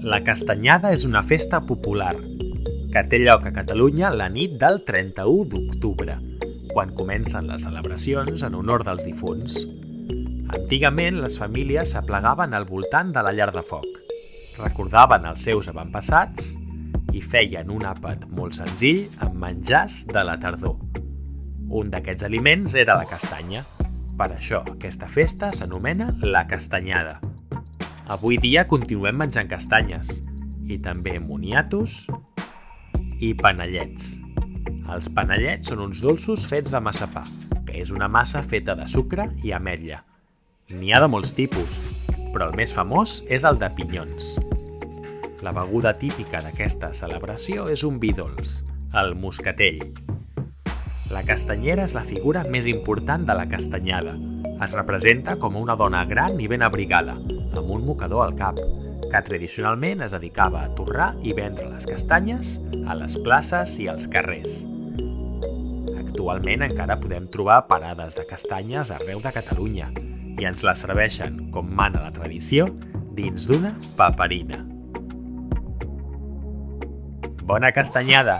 La Castanyada és una festa popular que té lloc a Catalunya la nit del 31 d'octubre, quan comencen les celebracions en honor dels difunts. Antigament, les famílies s'aplegaven al voltant de la llar de foc, recordaven els seus avantpassats i feien un àpat molt senzill amb menjars de la tardor. Un d'aquests aliments era la castanya. Per això, aquesta festa s'anomena la Castanyada. Avui dia continuem menjant castanyes, i també moniatos i panellets. Els panellets són uns dolços fets de massapà, que és una massa feta de sucre i ametlla. N'hi ha de molts tipus, però el més famós és el de pinyons. La beguda típica d'aquesta celebració és un vi dolç, el moscatell. La castanyera és la figura més important de la castanyada. Es representa com una dona gran i ben abrigada, amb un mocador al cap, que tradicionalment es dedicava a torrar i vendre les castanyes a les places i als carrers. Actualment encara podem trobar parades de castanyes arreu de Catalunya i ens les serveixen, com mana la tradició, dins d'una paperina. Bona castanyada!